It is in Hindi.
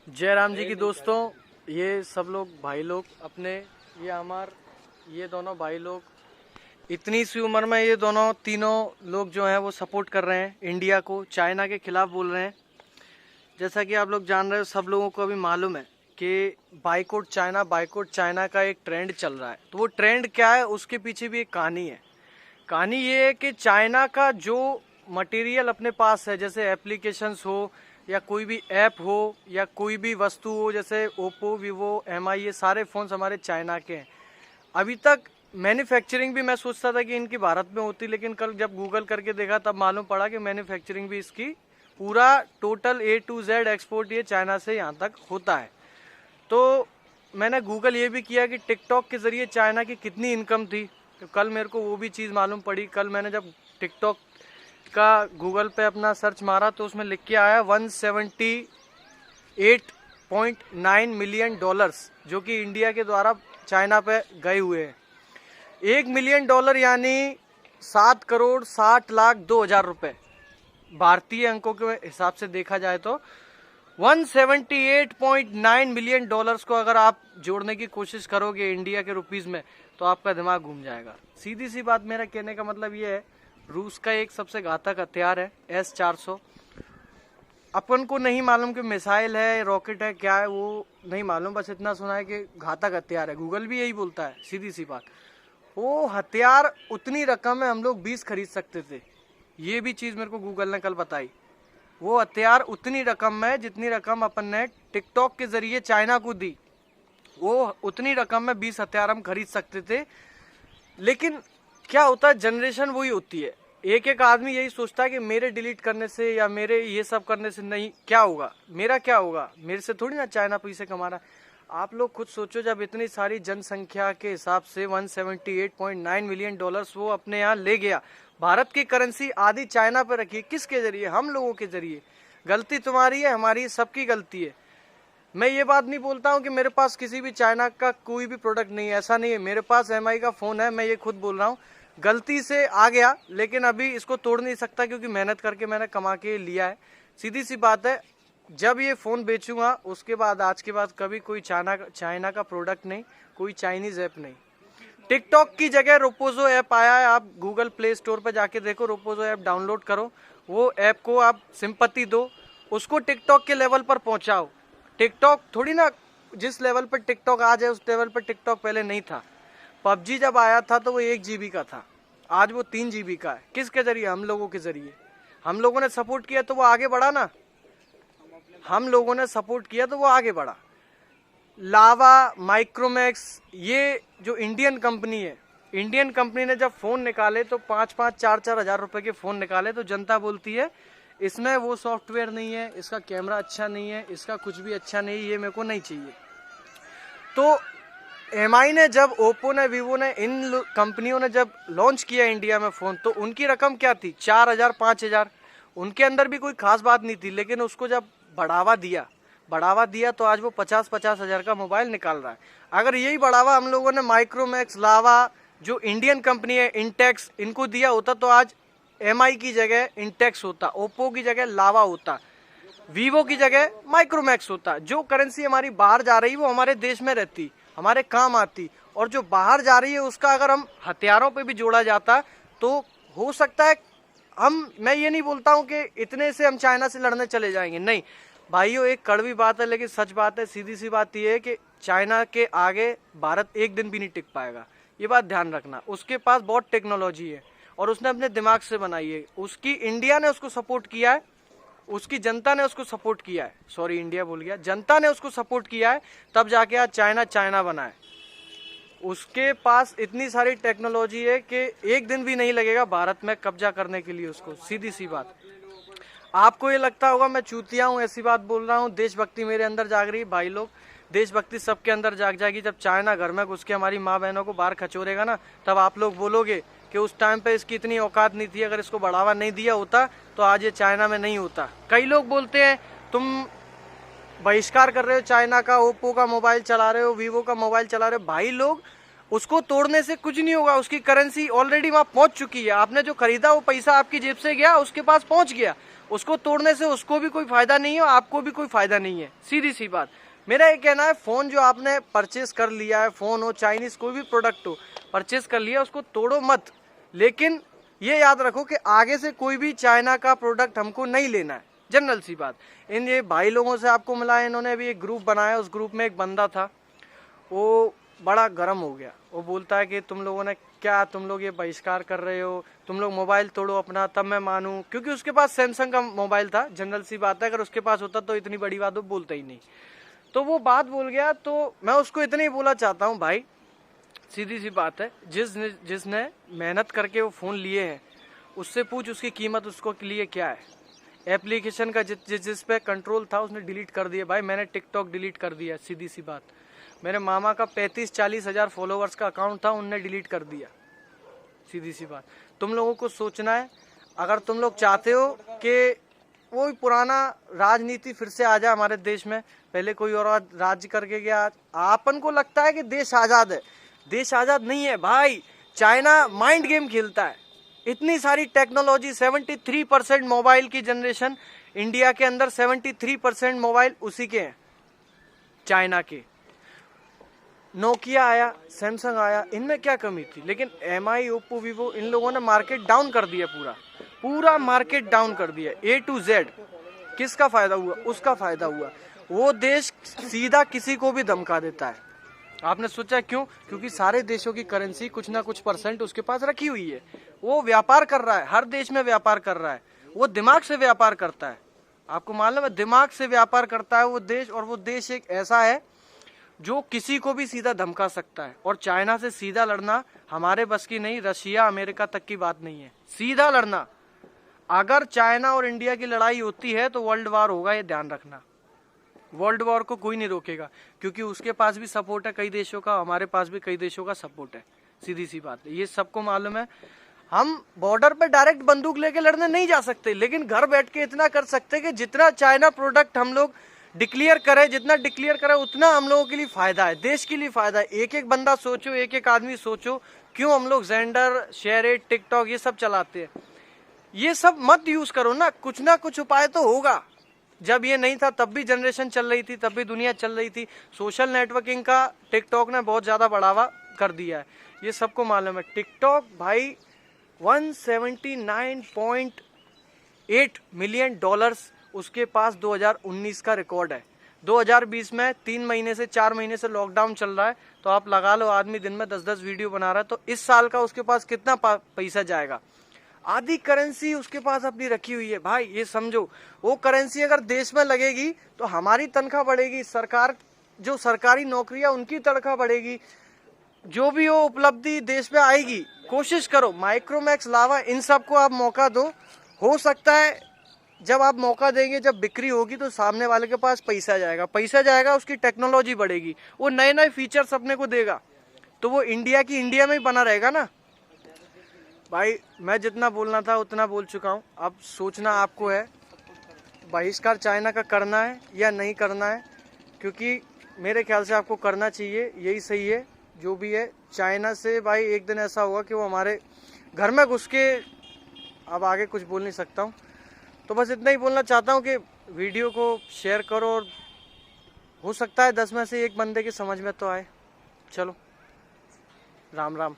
जय राम जी की दोस्तों, ये सब लोग भाई लोग अपने ये दोनों भाई लोग इतनी सी उम्र में ये दोनों तीनों लोग जो हैं वो सपोर्ट कर रहे हैं इंडिया को, चाइना के खिलाफ बोल रहे हैं। जैसा कि आप लोग जान रहे हो, सब लोगों को अभी मालूम है कि बाइकआउट चाइना का एक ट्रेंड चल रहा है। तो वो ट्रेंड क्या है, उसके पीछे भी एक कहानी है। कहानी ये है कि चाइना का जो मटेरियल अपने पास है, जैसे एप्लीकेशंस हो या कोई भी ऐप हो या कोई भी वस्तु हो, जैसे ओप्पो, वीवो, एमआई, ये सारे फ़ोन्स हमारे चाइना के हैं। अभी तक मैन्युफैक्चरिंग भी मैं सोचता था कि इनकी भारत में होती, लेकिन कल जब गूगल करके देखा तब मालूम पड़ा कि मैन्युफैक्चरिंग भी इसकी पूरा total A to Z export ये चाइना से यहाँ तक होता है। तो मैंने गूगल ये भी किया कि टिकटॉक के ज़रिए चाइना की कितनी इनकम थी, तो कल मेरे को वो भी चीज़ मालूम पड़ी। कल मैंने जब टिकटॉक का गूगल पे अपना सर्च मारा तो उसमें लिख के आया $178.9 मिलियन, जो कि इंडिया के द्वारा चाइना पे गए हुए हैं। $1 मिलियन यानी 7,60,02,000 रुपये, भारतीय अंकों के हिसाब से देखा जाए तो 178.9 मिलियन डॉलर्स को अगर आप जोड़ने की कोशिश करोगे इंडिया के रुपीज़ में तो आपका दिमाग घूम जाएगा। सीधी सी बात, मेरा कहने का मतलब ये है, रूस का एक सबसे घातक हथियार है S-400। अपन को नहीं मालूम कि मिसाइल है, रॉकेट है, क्या है, वो नहीं मालूम, बस इतना सुना है कि घातक हथियार है। गूगल भी यही बोलता है, सीधी सी बात। वो हथियार उतनी रकम में हम लोग 20 खरीद सकते थे, ये भी चीज़ मेरे को गूगल ने कल बताई। वो हथियार उतनी रकम में जितनी रकम अपन ने टिकटॉक के जरिए चाइना को दी, वो उतनी रकम में 20 हथियार हम खरीद सकते थे। लेकिन क्या होता है, जनरेशन वही होती है। एक आदमी यही सोचता है कि मेरे डिलीट करने से या मेरे ये सब करने से नहीं, क्या होगा, मेरा क्या होगा, मेरे से थोड़ी ना चाइना पैसे कमा रहा। आप लोग खुद सोचो, जब इतनी सारी जनसंख्या के हिसाब से $178.9 मिलियन वो अपने यहाँ ले गया, भारत की करेंसी आधी चाइना पर रखी, किसके जरिए? हम लोगों के जरिए। गलती तुम्हारी है, हमारी, सबकी गलती है। मैं ये बात नहीं बोलता हूँ कि मेरे पास किसी भी चाइना का कोई भी प्रोडक्ट नहीं है, ऐसा नहीं है। मेरे पास एमआई का फ़ोन है, मैं ये खुद बोल रहा हूँ, गलती से आ गया, लेकिन अभी इसको तोड़ नहीं सकता क्योंकि मेहनत करके मैंने कमा के लिया है। सीधी सी बात है, जब ये फ़ोन बेचूंगा उसके बाद, आज के बाद कभी कोई चाइना का प्रोडक्ट नहीं, कोई चाइनीज़ ऐप नहीं। टिकटॉक की जगह रोपोजो ऐप आया है, आप गूगल प्ले स्टोर पर जाके देखो, रोपोजो ऐप डाउनलोड करो, वो ऐप को आप सिंपैथी दो, उसको टिकटॉक के लेवल पर पहुंचाओ। टिकटॉक थोड़ी ना, जिस लेवल पर टिकटॉक आज है उस लेवल पर टिकटॉक पहले नहीं था। पबजी जब आया था तो वो 1 GB का था, आज वो 3 GB का है। किसके जरिए? हम लोगों के जरिए। हम लोगों ने सपोर्ट किया तो वो आगे बढ़ा ना, हम लोगों ने सपोर्ट किया तो वो आगे बढ़ा। लावा, माइक्रोमैक्स, ये जो इंडियन कंपनी है, इंडियन कंपनी ने जब फ़ोन निकाले तो 5-5, 4-4 हज़ार रुपये के फ़ोन निकाले, तो जनता बोलती है इसमें वो सॉफ्टवेयर नहीं है, इसका कैमरा अच्छा नहीं है, इसका कुछ भी अच्छा नहीं, ये मेरे को नहीं चाहिए। तो एमआई ने जब, ओप्पो ने, वीवो ने, इन कंपनियों ने जब लॉन्च किया इंडिया में फ़ोन, तो उनकी रकम क्या थी? 4,000, 5,000। उनके अंदर भी कोई खास बात नहीं थी, लेकिन उसको जब बढ़ावा दिया तो आज वो 50-50 हज़ार का मोबाइल निकाल रहा है। अगर यही बढ़ावा हम लोगों ने माइक्रोमैक्स, लावा, जो इंडियन कंपनी है, इंटेक्स, इनको दिया होता तो आज एमआई की जगह इंटेक्स होता, ओप्पो की जगह लावा होता, वीवो की जगह माइक्रोमैक्स होता। जो करेंसी हमारी बाहर जा रही वो हमारे देश में रहती, हमारे काम आती, और जो बाहर जा रही है उसका अगर हम हथियारों पे भी जोड़ा जाता तो हो सकता है मैं ये नहीं बोलता हूँ कि इतने से हम चाइना से लड़ने चले जाएंगे, नहीं भाइयों, एक कड़वी बात है लेकिन सच बात है। सीधी सी बात ये है कि चाइना के आगे भारत एक दिन भी नहीं टिक पाएगा, ये बात ध्यान रखना। उसके पास बहुत टेक्नोलॉजी है और उसने अपने दिमाग से बनाई है, उसकी इंडिया ने उसको सपोर्ट किया है, उसकी जनता ने उसको सपोर्ट किया है, सॉरी इंडिया बोल गया, जनता ने उसको सपोर्ट किया है, तब जाके आज चाइना बना है। उसके पास इतनी सारी टेक्नोलॉजी है कि एक दिन भी नहीं लगेगा भारत में कब्जा करने के लिए उसको, सीधी सी बात। आपको ये लगता होगा मैं चूतिया हूँ, ऐसी बात बोल रहा हूँ, देशभक्ति मेरे अंदर जाग रही है। भाई लोग, देशभक्ति सबके अंदर जाग जाएगी जब चाइना घर में घुस के हमारी माँ बहनों को बाहर खचोरेगा ना, तब आप लोग बोलोगे कि उस टाइम पे इसकी इतनी औकात नहीं थी, अगर इसको बढ़ावा नहीं दिया होता तो आज ये चाइना में नहीं होता। कई लोग बोलते हैं तुम बहिष्कार कर रहे हो चाइना का, ओप्पो का मोबाइल चला रहे हो, वीवो का मोबाइल चला रहे हो। भाई लोग, उसको तोड़ने से कुछ नहीं होगा, उसकी करेंसी ऑलरेडी वहाँ पहुँच चुकी है। आपने जो खरीदा वो पैसा आपकी जेब से गया, उसके पास पहुँच गया, उसको तोड़ने से उसको भी कोई फायदा नहीं है और आपको भी कोई फायदा नहीं है, सीधी सी बात। मेरा ये कहना है, फोन जो आपने परचेस कर लिया है, फोन हो चाइनीज कोई भी प्रोडक्ट हो, परचेस कर लिया, उसको तोड़ो मत, लेकिन ये याद रखो कि आगे से कोई भी चाइना का प्रोडक्ट हमको नहीं लेना है, जनरल सी बात। इन ये भाई लोगों से आपको मिला है, इन्होंने अभी एक ग्रुप बनाया, उस ग्रुप में एक बंदा था, वो बड़ा गर्म हो गया। वो बोलता है कि तुम लोगों ने क्या, तुम लोग ये बहिष्कार कर रहे हो, तुम लोग मोबाइल तोड़ो अपना, तब मैं मानूं, क्योंकि उसके पास सैमसंग का मोबाइल था। जनरल सी बात है, अगर उसके पास होता तो इतनी बड़ी बात वो बोलता ही नहीं। तो वो बात बोल गया, तो मैं उसको इतना ही बोला चाहता हूँ, भाई सीधी सी बात है, जिसने मेहनत करके वो फ़ोन लिए हैं, उससे पूछ उसकी कीमत उसको लिए क्या है। एप्लीकेशन का जिस पे कंट्रोल था उसने डिलीट कर दिया। भाई मैंने टिकटॉक डिलीट कर दिया, सीधी सी बात। मेरे मामा का 35-40 हज़ार फॉलोवर्स का अकाउंट था, उनने डिलीट कर दिया, सीधी सी बात। तुम लोगों को सोचना है, अगर तुम लोग चाहते हो कि वो पुराना राजनीति फिर से आ जाए हमारे देश में, पहले कोई और राज्य करके गया, आपन को लगता है कि देश आज़ाद है, देश आज़ाद नहीं है भाई। चाइना माइंड गेम खेलता है, इतनी सारी टेक्नोलॉजी, 73% मोबाइल की जनरेशन इंडिया के अंदर, 73% मोबाइल उसी के हैं, चाइना के। नोकिया आया, सैमसंग आया, इनमें क्या कमी थी, लेकिन MI, ओप्पो, वीवो, इन लोगों ने मार्केट डाउन कर दिया, पूरा मार्केट डाउन कर दिया, A to Z। किसका फायदा हुआ? उसका फायदा हुआ। वो देश सीधा किसी को भी धमका देता है। आपने सोचा क्यों? क्योंकि सारे देशों की करेंसी कुछ ना कुछ % उसके पास रखी हुई है। वो व्यापार कर रहा है, हर देश में व्यापार कर रहा है, वो दिमाग से व्यापार करता है। आपको मालूम है, दिमाग से व्यापार करता है वो देश, और वो देश एक ऐसा है जो किसी को भी सीधा धमका सकता है। और चाइना से सीधा लड़ना हमारे बस की नहीं, रशिया अमेरिका तक की बात नहीं है, सीधा लड़ना। अगर चाइना और इंडिया की लड़ाई होती है तो वर्ल्ड वॉर होगा, ये ध्यान रखना। वर्ल्ड वॉर को कोई नहीं रोकेगा, क्योंकि उसके पास भी सपोर्ट है कई देशों का, हमारे पास भी कई देशों का सपोर्ट है, सीधी सी बात है, ये सबको मालूम है। हम बॉर्डर पे डायरेक्ट बंदूक लेके लड़ने नहीं जा सकते, लेकिन घर बैठ के इतना कर सकते कि जितना चाइना प्रोडक्ट हम लोग डिक्लेयर करें, जितना डिक्लेयर करें उतना हम लोगों के लिए फायदा है, देश के लिए फायदा है। एक एक बंदा सोचो, एक एक आदमी सोचो, क्यों हम लोग जेंडर, शेयर, टिकटॉक ये सब चलाते हैं। ये सब मत यूज करो ना कुछ उपाय तो होगा। जब ये नहीं था तब भी जनरेशन चल रही थी, तब भी दुनिया चल रही थी। सोशल नेटवर्किंग का टिकटॉक ने बहुत ज्यादा बढ़ावा कर दिया है, ये सबको मालूम है। टिकटॉक भाई $179.8 मिलियन उसके पास 2019 का रिकॉर्ड है। 2020 में 3 महीने से 4 महीने से लॉकडाउन चल रहा है, तो आप लगा लो आदमी दिन में 10-10 वीडियो बना रहा है, तो इस साल का उसके पास कितना पैसा जाएगा। आधी करेंसी उसके पास अपनी रखी हुई है भाई, ये समझो। वो करेंसी अगर देश में लगेगी तो हमारी तनख्वाह बढ़ेगी, सरकार जो सरकारी नौकरियां उनकी तनख्वाह बढ़ेगी, जो भी वो उपलब्धि देश में आएगी। कोशिश करो, माइक्रोमैक्स, लावा, इन सबको आप मौका दो। हो सकता है जब आप मौका देंगे, जब बिक्री होगी तो सामने वाले के पास पैसा जाएगा, उसकी टेक्नोलॉजी बढ़ेगी, वो नए नए फीचर्स अपने को देगा, तो वो इंडिया की इंडिया में ही बना रहेगा ना भाई। मैं जितना बोलना था उतना बोल चुका हूँ, अब सोचना आपको है बहिष्कार चाइना का करना है या नहीं करना है, क्योंकि मेरे ख्याल से आपको करना चाहिए, यही सही है जो भी है। चाइना से भाई एक दिन ऐसा होगा कि वो हमारे घर में घुस के, अब आगे कुछ बोल नहीं सकता हूँ। तो बस इतना ही बोलना चाहता हूँ कि वीडियो को शेयर करो, और हो सकता है 10 में से एक बंदे की समझ में तो आए। चलो, राम राम।